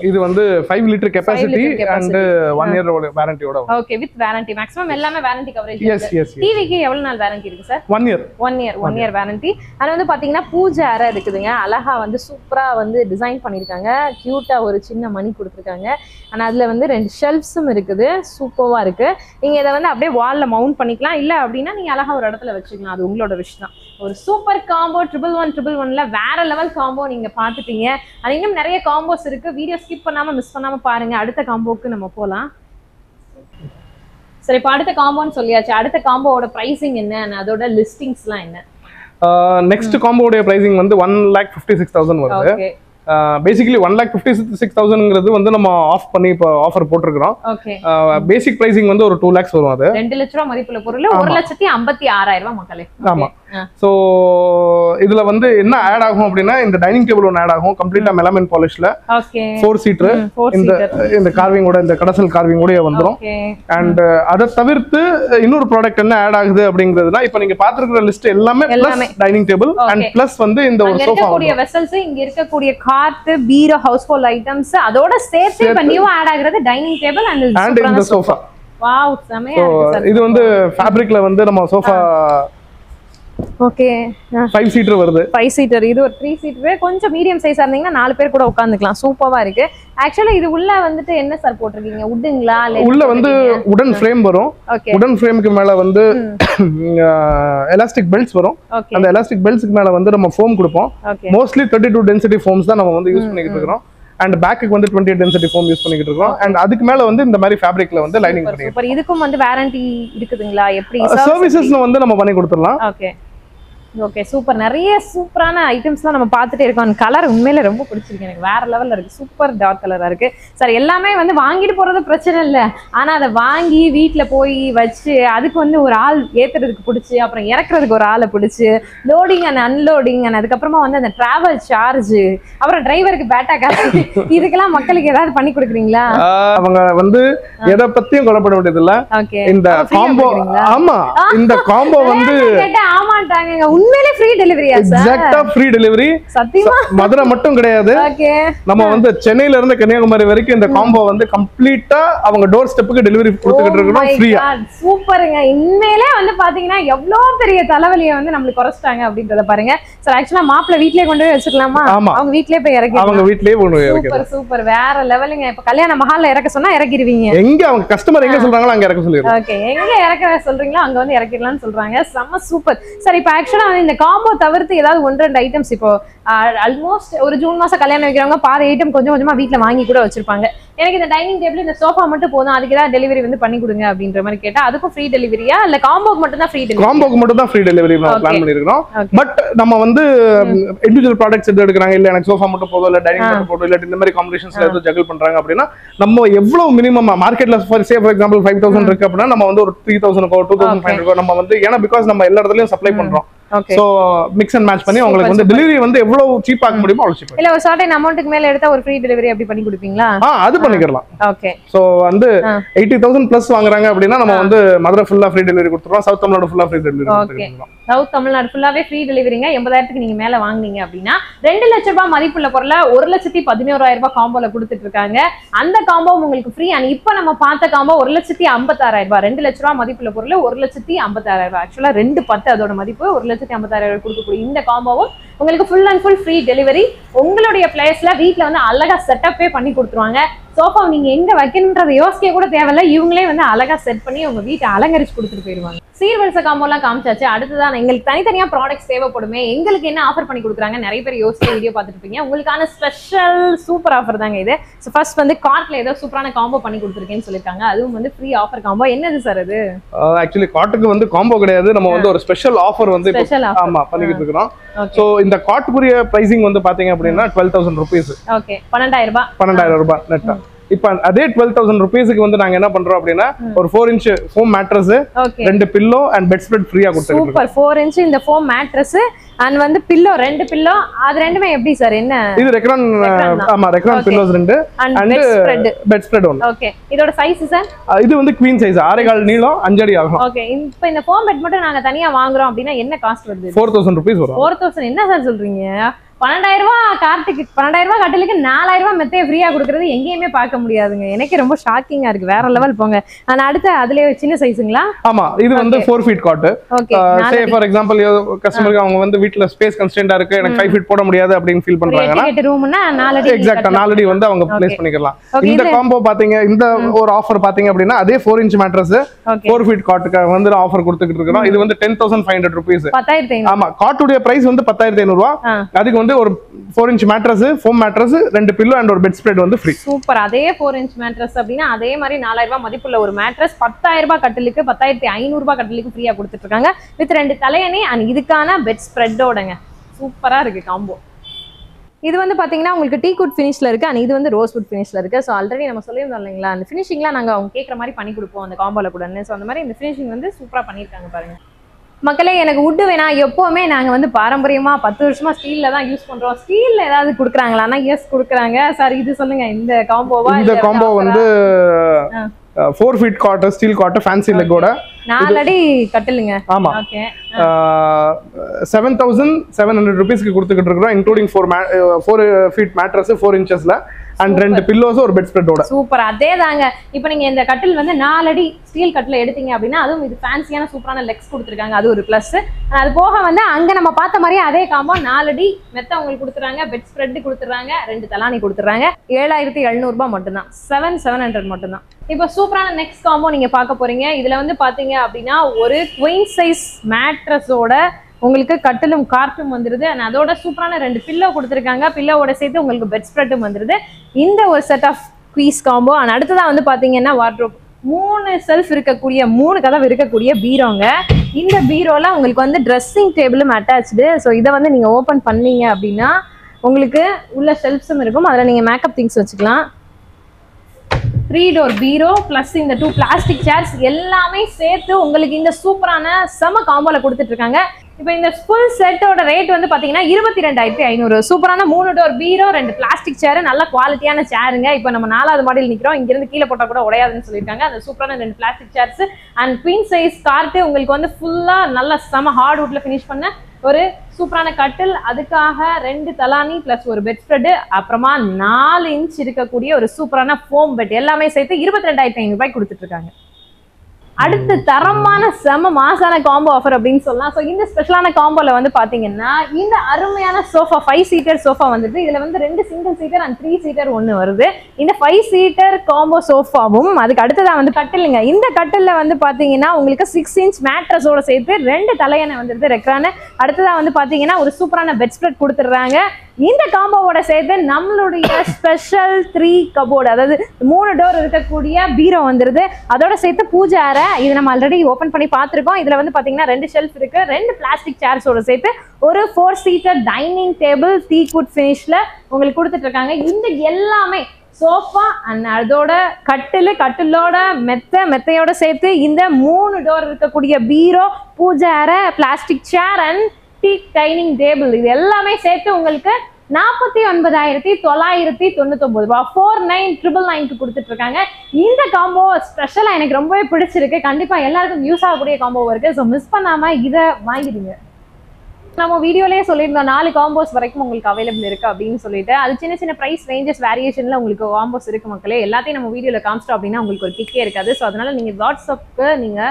இது வந்து 5 லிட்டர் கெபாசிட்டி அண்ட் 1 இயர் வாரண்டியோட. Okay, with warranty. மேக்ஸिमम எல்லாமே வாரண்டி கவரேஜ் எஸ் இருக்கு. டிவிக்கு எவ்வளவு நாள் வாரண்டி இருக்கு சார்? 1 இயர். 1 year warranty. அது வந்து பாத்தீங்கன்னா பூஜை அறை இருக்குதுங்க. அழகா வந்து சூப்பரா வந்து டிசைன் பண்ணிருக்காங்க. கியூட்டா ஒரு சின்ன மணி கொடுத்துருக்காங்க. ஆனா அதுல வந்து 2 ஷெல்ஃப்ஸும் இருக்குது. சூப்பரா இருக்கு. நீங்க இதை வந்து அப்படியே வால்ல மவுண்ட் பண்ணிக்கலாம். இல்ல அப்படின்னா நீங்க அழகா ஒரு இடத்துல வச்சுக்கலாம். அது உங்களோட விஷ் தான். ஒரு சூப்பர் காம்போ 11111ல வேற லெவல் காம்போ நீங்க பாத்துட்டீங்க. அது இன்னும் நிறைய காம்போஸ் இருக்கு. வீடியோ ஸ்கிப் பண்ணாம மிஸ் பண்ணாம பாருங்க. அடுத்த காம்போக்கு நம்ம போலாம். சரி, இப்ப அடுத்த காம்போன்னு சொல்லியாச்சு. அடுத்த காம்போவோட பிரைசிங் என்ன, அதோட லிஸ்டிங்ஸ்லாம் என்ன? நெக்ஸ்ட் காம்போவோட பிரைசிங் வந்து 1,56,000 வருது. ஓகே. பேசிக்கலி 1,56,000ங்கிறது வந்து நம்ம ஆஃப் பண்ணி இப்போ ஆஃபர் போட்டுருக்கோம். ஓகே. பேசிக் பிரைசிங் வந்து ஒரு 2 lakhs வரும். அது 2 லட்ச ரூபாய் மதிப்புள்ள பொருள் 1,56,000 ரூபாய் மக்களே. ஆமா. சோ இதுல வந்து என்ன ஆட் ஆகும் அப்படின்னா இந்த டைனிங் டேபிள் ஒன்னு ஆட் ஆகும். கம்ப்ளீட்டா மெலமைன் பாலிஷ்ல. ஓகே. 4 சீட்டர். இந்த கார்விங்கோட இந்த கடசல் கார்விங்கோட வந்துரும். அண்ட் அத தவிர்த்து இன்னொரு ப்ராடக்ட் என்ன ஆட் ஆகுது அப்படிங்கிறதுனா இப்போ நீங்க பாத்துக்கிற லிஸ்ட் எல்லாமே plus dining table and plus வந்து இந்த ஒரு சோஃபா. கூடிய வெசல்ஸ், இங்க இருக்கக்கூடிய கார்ட், பீரோ, ஹவுஸ் ஹோல்ட் ஐட்டம்ஸ் அதோட சேர்த்து இப்ப நியூ ஆட் ஆகுறது டைனிங் டேபிள் அண்ட் இந்த சோஃபா. வாவ், செமையா இருக்கு சார். இது வந்து ஃபேப்ரிக்ல வந்து நம்ம சோஃபா ஓகே 5 சீட்டர் வருது. 5 சீட்டர். இது ஒரு 3 சீட்டர். கொஞ்சம் மீடியம் சைஸா இருந்தீங்கன்னா 4 பேர் கூட உட்கார்ந்துக்கலாம். சூப்பரா இருக்கு. ஆக்சுவலா இது உள்ள வந்துட்டு என்ன சார் போட்டிருக்கீங்க? வுட்ங்களா? உள்ள வந்து வுடன் ஃப்ரேம் வரும். வுடன் ஃப்ரேமுக்கு மேல வந்து எலாஸ்டிக் பெல்ட்ஸ் வரும். அந்த எலாஸ்டிக் பெல்ட்ஸ்க்கு மேல வந்து நம்ம ஃபோம் கொடுப்போம். மோஸ்ட்லி 32 டென்சிட்டி ஃபோம்ஸ் தான் நம்ம வந்து யூஸ் பண்ணிட்டு இருக்கோம். அண்ட் பேக்குக்கு வந்து 28 டென்சிட்டி ஃபோம் யூஸ் பண்ணிட்டு இருக்கோம். அண்ட் அதுக்கு மேல வந்து இந்த மாதிரி ஃபேப்ரிக்ல வந்து லைனிங் பண்ணிருக்கோம். சூப்பர். இதுக்கும் வந்து வாரண்டி இருக்குதுங்களா? எப்படி சர்வீசஸ்ல வந்து நம்ம பண்ணி கொடுத்துடலாம். ஓகே. Okay, super. நிறைய சூப்பரான ஐட்டம்ஸ்லாம் நம்ம பார்த்துட்டே இருக்கோம். கலர் உண்மையில ரொம்ப பிடிச்சிருக்கு எனக்கு. வேற லெவல்ல இருக்கு. சூப்பர் டார்க் கலரா இருக்கு சார். எல்லாமே வந்து வாங்கிட்டு போறது பிரச்சனை இல்லை. ஆனா அதை வாங்கி வீட்டுல போய் வச்சு அதுக்கு வந்து ஒரு ஆள் ஏத்துறதுக்கு பிடிச்சி, அப்புறம் இறக்குறதுக்கு ஒரு ஆளை பிடிச்சி, லோடிங் அண்ட் அன்லோடிங் அண்ட் அதுக்கப்புறமா வந்து அந்த டிராவல் சார்ஜ், அப்புறம் டிரைவருக்கு பேட்டா காசு, இதுக்கெல்லாம் மக்களுக்கு ஏதாவது பண்ணி கொடுக்குறீங்களா? அவங்க வந்து எதை பத்தியும் கொல்லப்பட வேண்டியது இல்ல. இந்த காம்போ. ஆமா, இந்த காம்போ வந்து ஆமாட்டாங்க. உண்மையிலே ஃப்ரீ டெலிவரியா சார்? எக்ஸாக்ட்டா free delivery. சத்தியமா மதுரை மட்டும் கிடையாது. ஓகே. நம்ம வந்து சென்னையில இருந்து கன்னியாகுமரி வரைக்கும் இந்த காம்போ வந்து கம்ப்ளீட்டா அவங்க டோர் ஸ்டெப்புக்கு டெலிவரி கொடுத்துக்கிட்டு இருக்கோம் ஃப்ரீயா. சூப்பருங்க. உண்மையிலே வந்து பாத்தீங்கன்னா எவ்வளவு பெரிய தலைவலியை வந்து நம்மளுக்கு குறைச்சிட்டாங்க அப்படின்றத பாருங்க சார். ஆக்சுவலா மாப்பிள்ளை வீட்லயே கொண்டு போய் வச்சுக்கலாமா? அவங்க வீட்லயே போய் இறக்கி அவங்க வீட்லயே கொண்டு போய் இறக்கி. Super super. வேற லெவலுங்க. இப்ப கல்யாண மஹால்ல இறக்க சொன்னா இறக்கிடுவீங்க. எங்க அவங்க கஸ்டமர் எங்க சொல்றாங்களோ அங்க இறக்க சொல்லிடுறோம். ஓகே. எங்க இறக்க சொல்றீங்களோ அங்க வந்து இறக்கிடலாம்னு சொல்றாங்க. செம்ம சூப்பர் சார். இப்ப ஆக்சுவலா இந்த காம்போ தவிர்த்து ஏதாவது 1-2 ஐட்டம்ஸ் இப்போ ஆல்மோஸ்ட் ஒரு ஜூன் மாசம் கல்யாணம் வைக்கிறவங்க பாதி ஐட்டம் கொஞ்சம் கொஞ்சமா வீட்டுல வாங்கி கூட வச்சிருப்பாங்க. எனக்கு இந்த டைனிங் டேபிள், இந்த சோஃபா மட்டும் போதும், அதுக்கு ஏதாவது டெலிவரி வந்து பண்ணி கொடுங்க அப்படின்ற மாதிரி கேட்டா அதுக்கும் ஃப்ரீ டெலிவரியா இல்ல காம்போக்கு மட்டும் தான் ஃப்ரீ டெலிவரி? காம்போக்கு மட்டும் தான் ஃப்ரீ டெலிவரி நம்ம பிளான் பண்ணிருக்கோம். பட் நம்ம வந்து இண்டிவிஜுவல் ப்ராடக்ட்ஸ் எடுக்கறாங்க, இல்ல எனக்கு சோஃபா மட்டும் போதும், இல்ல டைனிங் மட்டும் போதும், இல்ல இந்த மாதிரி காம்பினேஷன்ஸ்ல ஏதோ ஜகிள் பண்றாங்க அப்படின்னா நம்ம எவ்வளவு மினிமம் மார்க்கெட்ல ஃபார் எக்ஸாம்பிள் 5,000 இருக்கு அப்படின்னா நம்ம வந்து ஒரு 3,000 2,500 நம்ம வந்து, ஏன்னா பிகாஸ் நம்ம எல்லா இடத்துலயும் சப்ளை பண்றோம். சோ மிக்ஸ் அண்ட் மேட்ச் பண்ணி உங்களுக்கு வந்து டெலிவரி வந்து எவ்வளவு சீப் ஆக்க முடியுமோ அவ்வளவு சீப். இல்ல ஒரு சர்டன் அமௌண்ட்க்கு மேல எடுத்தா ஒரு ஃப்ரீ டெலிவரி அப்படி பண்ணி கொடுப்பீங்களா? அது பண்ணிக்கலாம். ஓகே. சோ வந்து 80,000 பிளஸ் வாங்குறாங்க அப்படின்னா நம்ம வந்து மதுரை ஃபுல்லா ஃப்ரீ டெலிவரி கொடுத்துறோம். சவுத் தமிழ்நாடு ஃபுல்லா ஃப்ரீ டெலிவரி கொடுத்துறோம். சவுத் தமிழ்நாடு ஃபுல்லாவே ஃப்ரீ டெலிவரிங்க. 80,000க்கு நீங்க மேல வாங்குனீங்க அப்படின்னா 2 லட்ச ரூபாய் மதிப்புள்ள பொருளை 1,11,000 ரூபாய் காம்போல கொடுத்துட்டு இருக்காங்க. அந்த காம்போ உங்களுக்கு ஃப்ரீ. அண்ட் இப்ப நம்ம பார்த்த காம்போ 1,56,000 ரூபாய். 2 லட்ச ரூபாய் மதிப்புள்ள பொருள் 1,56,000 ரூபாய். ஆக்சுவலா 210 அதோட மதிப்பு. 1,56,000 கொடுக்கக்கூடிய இந்த காம்போவும் உங்களுக்கு full and full free delivery. உங்களுடைய பிளேஸ்ல வீட்டுல வந்து அழகா செட்டப்பே பண்ணி கொடுத்துருவாங்க. சோஃபா நீங்க எங்க வைக்கணும்ன்றத யோசிக்க கூட தேவையில்ல. இவங்களே வந்து அழகா செட் பண்ணி உங்க வீட்டை அலங்கரிச்சு கொடுத்துட்டு போயிருவாங்க. சீர்வரிசை காம்போலாம் காமிச்சாச்சு. அடுத்ததான் எங்களுக்கு தனித்தனியா ப்ராடக்ட்ஸ் தேவைப்படுமே, எங்களுக்கு என்ன ஆஃபர் பண்ணி கொடுக்குறாங்க நிறைய பேர் யோசிச்சு வீடியோ பார்த்துட்டு இருப்பீங்க. உங்களுக்கான ஸ்பெஷல் சூப்பர் ஆஃபர் தாங்க இது. ஸோ ஃபர்ஸ்ட் வந்து கார்ட்ல ஏதோ சூப்பரான காம்போ பண்ணி கொடுத்துருக்கேன்னு சொல்லியிருக்காங்க. அதுவும் வந்து ஃப்ரீ ஆஃபர் காம்போ. என்னது சார் அது? ஆக்சுவலி கார்ட்டுக்கு வந்து காம்போ கிடையாது, நம்ம வந்து ஒரு ஸ்பெஷல் ஆஃபர் வந்து ஆமா பண்ணிக்கிட்டு இருக்கோம். ஸோ இந்த கார்ட்டுக்குரிய பிரைசிங் வந்து பாத்தீங்க அப்படின்னா 12,000 rupees. ஓகே. 12,000 ரூபாய் நெட்டா. இப்ப அதே 12,000 rupeesக்கு வந்து நாங்க என்ன பண்றோம் அப்படின்னா ஒரு 4 inch foam mattress, 2 pillow and bed spread ஃப்ரீயா கொடுத்துருக்கோம். சூப்பர். 4 inch இந்த ஃபோம் மேட்ரஸ் அண்ட் வந்து பில்லோ 2 பில்லோ. அது ரெண்டுமே எப்படி சார்? என்ன இது ரெக்ரான்? ஆமா, Recron pillows 2 and bed spread 1. Okay. இதோட சைஸ் சார்? இது வந்து குவீன் சைஸ் 6.5 நீளம் 5 அடி ஆகும். ஓகே. இப்போ இந்த ஃபோம் பெட் மட்டும் நாங்க தனியா வாங்குறோம் அப்படினா என்ன காஸ்ட் வருது? 4,000 rupees வரும். 4,000 என்ன சார் சொல்றீங்க? 12,000 ரூபாய் கார்ட்டுக்கு 12,000 ரூபாய் கட்டிலுக்கு 4,000 ரூபாய் மெத்தையை ஃப்ரீயா கொடுக்கறது எங்கேயுமே பார்க்க முடியாதுங்க. எனக்கு ரொம்ப ஷாக்கிங்கா இருக்கு. வேற லெவல் போங்க. ஆனா அடுத்து அதுலயே சின்ன சைஸுங்களா? ஆமா, இது வந்து 4 feet cot. Okay, say for example கஸ்டமருக்கு அவங்க வந்து வீட்ல ஸ்பேஸ் கன்ஸ்ட்ரெயின்ட்டா இருக்கு, எனக்கு 5 feet போட முடியாது அப்படின்னு ஃபீல் பண்றாங்கன்னா 8 ரூம்னா 4 அடி எக்ஸாக்ட்டா 4 அடி வந்து அவங்க பிளேஸ் பண்ணிக்கலாம். இந்த காம்போ பாத்தீங்க, இந்த ஒரு ஆஃபர் பாத்தீங்க அப்படின்னா அதே 4 inch மேட்ரஸ் 4 feet காட்டுக்கு வந்து ஆஃபர் கொடுத்துட்டு இருக்கோம். இது வந்து 10,500 rupees. 10,500. ஆமா, காட்டுடைய பிரைஸ் வந்து 10,500 ரூபாய். அதுக்கு வந்து ஒரு 4 inch mattress, foam mattress, 2 pillow and ஒரு பெட் ஸ்ப்ரெட் வந்து ஃப்ரீ. சூப்பர். அதே 4 inch மேட்ரஸ் அப்படினா அதே மாதிரி 4,000 ரூபாய் மதிப்புள்ள ஒரு மேட்ரஸ் 10,000 ரூபாய் கட்டிலுக்கு 10,500 ரூபாய் கட்டிலுக்கு ஃப்ரீயா கொடுத்துட்டு இருக்காங்க. வித் 2 தலையணை அண்ட் இதுக்கான பெட் ஸ்ப்ரெட்டோடங்க. சூப்பரா இருக்கு காம்போ. இது வந்து பாத்தீங்கன்னா உங்களுக்கு டீ குட் ஃபினிஷ்ல இருக்கு அண்ட் இது வந்து ரோஸ் வுட் ஃபினிஷ்ல இருக்கு. ஸோ ஆல்ரெடி நம்ம சொல்லியிருந்தோம் இல்லைங்களா, அந்த ஃபினிஷிங்லாம் நாங்கள் அவங்க கேட்குற மாதிரி பண்ணி கொடுப்போம் அந்த காம்போல கூட. ஸோ அந்த மாதிரி இந்த ஃபினிஷிங் வந்து சூப்பராக பண்ணியிருக்காங்க பாருங்க மக்களே. எனக்கு வுட்டு வேணாம், எப்போவுமே நாங்கள் வந்து பாரம்பரியமாக 10 வருஷமா ஸ்டீலில் தான் யூஸ் பண்ணுறோம். ஸ்டீலில் ஏதாவது கொடுக்குறாங்களான்னா எஸ் கொடுக்குறாங்க சார். இது சொல்லுங்க, இந்த காம்போவா? இந்த காம்போ வந்து 4 feet cot, steel cot, fancy லெக்கோட 4 அடி கட்டிலுங்க. ஆமா, ஓகே. 7,700 rupeesக்கு கொடுத்துக்கிட்டு இருக்கிறோம், இன்க்ளூடிங் 4 feet மேட்ரஸ் 4 inchesல அண்ட் 2 பில்லோஸ் ஒரு பெட் ஸ்ப்ரெட்டோட. சூப்பர். அதே தாங்க. இப்போ நீங்க இந்த கட்டில் வந்து 4 அடி ஸ்டீல் கட்டில் எடுத்தீங்க அப்படின்னா அதுவும் இது ஃபேன்சியான சூப்பரான லெக்ஸ் கொடுத்துருக்காங்க, அது ஒரு பிளஸ். அது போக வந்து அங்க நம்ம பார்த்த மாதிரியே அதே காம்போ 4 அடி மெத்த உங்களுக்கு கொடுத்துறாங்க, பெட் ஸ்ப்ரெட் கொடுத்துறாங்க, 2 தலானி கொடுத்துறாங்க. 7,700 ரூபாய் மட்டும்தான், 7,700 மட்டும்தான். இப்போ சூப்பரான நெக்ஸ்ட் காம்போ நீங்க பார்க்க போறீங்க. இதுல வந்து பாத்தீங்க அப்படின்னா ஒரு குயின் சைஸ் மேட்ரஸோட உங்களுக்கு கட்டிலும் கார்ட்டும் வந்துருது. அண்ட் அதோட சூப்பரான 2 பில்லோ கொடுத்துருக்காங்க. பில்லோவோட சேர்த்து உங்களுக்கு பெட் ஸ்ப்ரெட்டும் வந்துருது. இந்த ஒரு set of squeeze combo. And அடுத்ததான் வந்து பாத்தீங்கன்னா வார்ட்ரோப், 3 செல்ஃப் இருக்கக்கூடிய 3 கதவு இருக்கக்கூடிய பீரோங்க. இந்த பீரோல உங்களுக்கு வந்து ட்ரெஸ்ஸிங் டேபிளும் அட்டாச்சு. ஸோ இதை வந்து நீங்க ஓப்பன் பண்ணீங்க அப்படின்னா உங்களுக்கு உள்ள ஷெல்ஃப்ஸும் இருக்கும், அதில் நீங்க மேக்கப் திங்ஸ் வச்சுக்கலாம். 3 door பீரோ பிளஸ் இந்த 2 பிளாஸ்டிக் சேர்ஸ் எல்லாமே சேர்த்து உங்களுக்கு இந்த சூப்பரான செம காம்போல கொடுத்துட்டு இருக்காங்க. இப்போ இந்த ஃபுல் செட்டோட ரேட் வந்து பாத்தீங்கன்னா 22,500. சூப்பரான 3 door பீரோ, 2 பிளாஸ்டிக் சேர், நல்ல குவாலிட்டியான சேருங்க. இப்போ நம்ம 4வது மாடியில் நிக்கிறோம், இங்க இருந்து கீழே போட்டா கூட உடையாதுன்னு சொல்லியிருக்காங்க. அந்த சூப்பரான 2 plastic chairs and queen size card உங்களுக்கு வந்து ஃபுல்லா நல்ல செம ஹார்ட் வுட்ல ஃபினிஷ் பண்ண ஒரு சூப்பரான கட்டில், அதுக்காக 2 தலானி பிளஸ் ஒரு பெட் ஸ்ப்ரெட், அப்புறமா 4 inch இருக்கக்கூடிய ஒரு சூப்பரான ஃபோம் பெட் எல்லாமே சேர்த்து 22,500 ரூபாய் கொடுத்துட்டு இருக்காங்க. அடுத்து தரமான செம மாசான காம்போ ஆஃபர் அப்படின்னு சொல்லலாம். ஸோ இந்த ஸ்பெஷலான காம்போல வந்து பாத்தீங்கன்னா இந்த அருமையான சோஃபா 5 seater சோஃபா வந்துருது. இதுல வந்து 2 single seater அண்ட் 3 seater ஒன்று வருது. இந்த 5 seater காம்போ சோஃபாவும் அதுக்கு அடுத்ததான் வந்து கட்டிலுங்க. இந்த கட்டில்ல வந்து பாத்தீங்கன்னா உங்களுக்கு 6 inch மேட்ரஸோட சேர்த்து 2 தலையணை வந்துருது ரெக்ரான. அடுத்ததான் வந்து பாத்தீங்கன்னா ஒரு சூப்பரான பெட் ஸ்ப்ரெட் கொடுத்துடுறாங்க. இந்த காம்போவோட சேர்த்து நம்மளுடைய ஸ்பெஷல் 3 கபோர்டு, அதாவது 3 டோர் இருக்கக்கூடிய பீரோ வந்துருது. அதோட சேர்த்து பூஜை அறை, இது நம்ம ஆல்ரெடி ஓபன் பண்ணி பார்த்துருக்கோம். இதுல வந்து பாத்தீங்கன்னா 2 ஷெல்ஃப் இருக்கு, 2 பிளாஸ்டிக் சேர்ஸோட சேர்த்து ஒரு 4 seater டைனிங் டேபிள் டீக்வுட் ஃபினிஷ்ல உங்களுக்கு கொடுத்துட்டு இருக்காங்க. இந்த எல்லாமே சோஃபா அண்ட் அதோட கட்டிலோட மெத்தையோட சேர்த்து இந்த 3 டோர் இருக்கக்கூடிய பீரோ, பூஜை அறை, plastic chair and dining table, இது எல்லாமே சேர்த்து உங்களுக்கு 49,999 ரூபாய் 49,999 கொடுத்துட்டு இருக்காங்க. இந்த காம்போ ஸ்பெஷலா எனக்கு ரொம்பவே பிடிச்சிருக்கு. கண்டிப்பா எல்லாருக்கும் யூஸ் ஆகக்கூடிய காம்போ இருக்கு. ஸோ மிஸ் பண்ணாம இதை வாங்கிடுங்க. நம்ம வீடியோலயே சொல்லியிருந்தோம் 4 காம்போஸ் வரைக்கும் உங்களுக்கு அவைலபிள் இருக்கு அப்படின்னு சொல்லிட்டு. அது சின்ன சின்ன பிரைஸ் ரேஞ்சஸ் வேரியேஷன்ல உங்களுக்கு காம்போஸ் இருக்கு மக்களே. எல்லாத்தையும் நம்ம வீடியோல காமிச்சிட்டோம் அப்படின்னா உங்களுக்கு ஒரு கிக்கே இருக்காது. ஸோ அதனால நீங்க வாட்ஸ்அப்க்கு நீங்க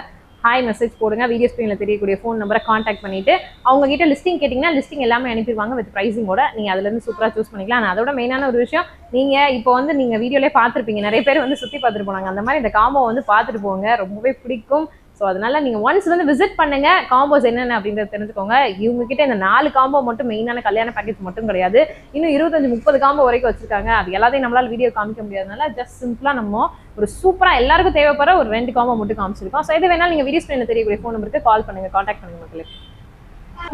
ஹாய் மெசேஜ் போடுங்க, வீடியோ ஸ்க்ரீனில் தெரியக்கூடிய ஃபோன் நம்பரை காண்டாக்ட் பண்ணிட்டு அவங்க கிட்ட லிஸ்டிங் கேட்டிங்கன்னா லிஸ்டிங் எல்லாமே அனுப்பிடுவாங்க வித் ப்ரைஸிங்கோட. நீங்கள் அதுலேருந்து சூப்பராக சூஸ் பண்ணிக்கலாம். ஆனால் அதோட மெயினான ஒரு விஷயம், நீங்கள் இப்போ வந்து நீங்கள் வீடியோலேயே பார்த்துருப்பீங்க, நிறைய பேர் வந்து சுற்றி பார்த்துட்டு போனாங்க. அந்த மாதிரி இந்த காம்போ வந்து பார்த்துட்டு போங்க, ரொம்பவே பிடிக்கும். ஸோ அதனால நீங்கள் ஒன்ஸ் வந்து விசிட் பண்ணுங்க, காம்போஸ் என்னென்ன அப்படின்றத தெரிஞ்சுக்கோங்க. இவங்க கிட்ட இந்த 4 காம்போ மட்டும் மெயினான கல்யாண பேக்கேஜ் மட்டும் கிடையாது, இன்னும் 25-30 காம்போ வரைக்கும் வச்சிருக்காங்க. அது எல்லாத்தையும் நம்மளால வீடியோ காமிக்க முடியாதனால ஜஸ்ட் சிம்பிளாக நம்ம ஒரு சூப்பராக எல்லாருக்கும் தேவைப்படுற ஒரு 2 காம்போ மட்டும் காமிச்சிருக்கோம். ஸோ இது வேணாலும் நீங்கள் வீடியோ ஸ்க்ரீனில் தெரியக்கூடிய ஃபோன் நம்பருக்கு கால் பண்ணுங்க, காண்டாக்ட் பண்ணுங்க மக்களே.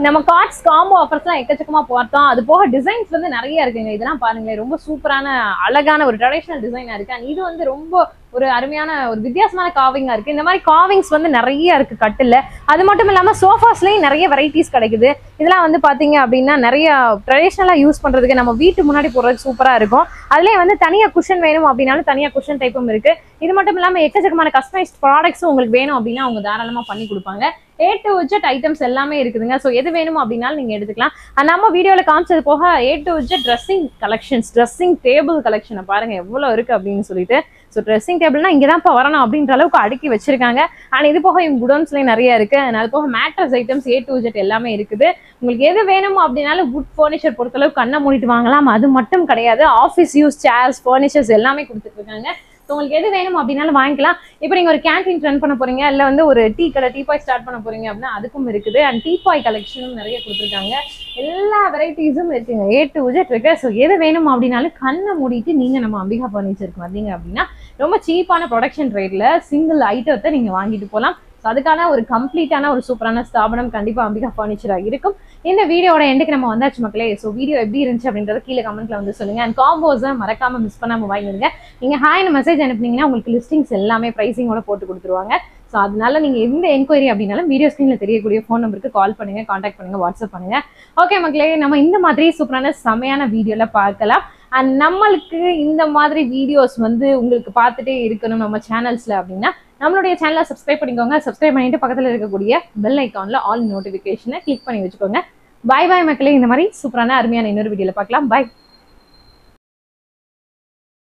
நம்ம கார்ட்ஸ் காம்போ ஆஃபர்ஸ்லாம் எக்கச்சக்கமா பார்த்தோம். அது போக டிசைன்ஸ் வந்து நிறைய இருக்குங்க. இதெல்லாம் பாருங்களேன், ரொம்ப சூப்பரான அழகான ஒரு ட்ரெடிஷனல் டிசைனா இருக்கு. அண்ட் இது வந்து ரொம்ப ஒரு அருமையான ஒரு வித்தியாசமான காவிங்கா இருக்கு. இந்த மாதிரி காவிங்ஸ் வந்து நிறைய இருக்கு கட்டில. அது மட்டும் இல்லாம சோஃபாஸ்லயும் நிறைய வெரைட்டிஸ் கிடைக்குது. இதெல்லாம் வந்து பாத்தீங்க அப்படின்னா நிறைய ட்ரெடிஷனலா யூஸ் பண்றதுக்கு நம்ம வீட்டு முன்னாடி போடுறதுக்கு சூப்பரா இருக்கும். அதுலயே வந்து தனியா குஷன் வேணும் அப்படின்னாலும் தனியா குஷன் டைப்பும் இருக்கு. இது மட்டும் இல்லாம எக்கச்சக்கமான கஸ்டமைஸ்ட் ப்ராடக்ட்ஸும் உங்களுக்கு வேணும் அப்படின்னா அவங்க தாராளமா பண்ணி கொடுப்பாங்க. A to Z ஐட்டம்ஸ் எல்லாமே இருக்குதுங்க. ஸோ எது வேணும் அப்படின்னாலும் நீங்க எடுத்துக்கலாம். நம்ம வீடியோல காமிச்சது போக A to Z dressing collections, dressing table கலெக்ஷனை பாருங்க எவ்வளவு இருக்கு அப்படின்னு சொல்லிட்டு. ஸோ ட்ரெஸ்ஸிங் டேபிள்னா இங்கதான்ப்பா வரணும் அப்படின்ற அளவுக்கு அடுக்கி வச்சிருக்காங்க. ஆனா இது போக இவங்க குடோன்ஸ்லயும் நிறைய இருக்கு. அது போக mattress items A to Z எல்லாமே இருக்குது. உங்களுக்கு எது வேணும் அப்படின்னாலும் வுட் ஃபர்னிச்சர் பொறுத்தளவு கண்ணை மூடிட்டு வாங்கலாம். அது மட்டும் கிடையாது, ஆஃபீஸ் யூஸ் சேர்ஸ், ஃபர்னிச்சர்ஸ் எல்லாமே கொடுத்துட்டு இருக்காங்க. உங்களுக்கு எது வேணும் அப்படின்னாலும் வாங்கிக்கலாம். இப்போ நீங்க ஒரு கேண்டீன் ரன் பண்ண போறீங்க, இல்ல வந்து ஒரு டீ கடை, டீபாய் ஸ்டார்ட் பண்ண போறீங்க அப்படின்னா அதுக்கும் இருக்குது. அண்ட் டீபாய் கலெக்ஷனும் நிறைய கொடுத்துருக்காங்க. எல்லா வெரைட்டிஸும் இருக்குங்க, A to Z இருக்கு. ஸோ எது வேணும் அப்படின்னாலும் கண்ணை மூடிட்டு நீங்க நம்ம அம்பிகா ஃபர்னிச்சருக்கு வந்தீங்க அப்படின்னா ரொம்ப சீப்பான ப்ரொடக்ஷன் ரேட்ல சிங்கிள் ஐட்டத்தை நீங்க வாங்கிட்டு போகலாம். ஸோ அதுக்கான ஒரு கம்ப்ளீட்டான ஒரு சூப்பரான ஸ்தாபனம் கண்டிப்பா அம்பிகா ஃபர்னிச்சராக இருக்கும். இந்த வீடியோட எண்டுக்கு நம்ம வந்தாச்சு மக்களே. ஸோ வீடியோ எப்படி இருந்துச்சு அப்படின்றத கீழே கமெண்ட்ல வந்து சொல்லுங்க. அண்ட் காம்போஸை மறக்காம மிஸ் பண்ணாம வாங்கிடுங்க. நீங்க ஹாய்னு மெசேஜ் அனுப்புனீங்கன்னா உங்களுக்கு லிஸ்டிங்ஸ் எல்லாமே ப்ரைசிங்கோட போட்டு கொடுத்துருவாங்க. ஸோ அதனால நீங்க எந்த என்கொயரி அப்படின்னாலும் வீடியோ ஸ்கிரீன்ல தெரியக்கூடிய ஃபோன் நம்பருக்கு கால் பண்ணுங்க, கான்டாக்ட் பண்ணுங்க, வாட்ஸ்அப் பண்ணுங்க. ஓகே மக்களே, நம்ம இந்த மாதிரி சூப்பரான செமையான வீடியோல பார்க்கலாம். அண்ட் நம்மளுக்கு இந்த மாதிரி வீடியோஸ் வந்து உங்களுக்கு பார்த்துட்டே இருக்கணும் நம்ம சேனல்ஸ்ல அப்படின்னா நம்மளுடைய சேனலை சப்ஸ்கிரைப் பண்ணிக்கோங்க. சப்ஸ்கிரைப் பண்ணிட்டு பக்கத்தில் இருக்கக்கூடிய பெல் ஐக்கான்ல ஆல் நோட்டிஃபிகேஷனை கிளிக் பண்ணி வச்சுக்கோங்க. பாய் பாய் மக்களே. இந்த மாதிரி சூப்பரான அருமையான இன்னொரு வீடியோல பார்க்கலாம். பாய்.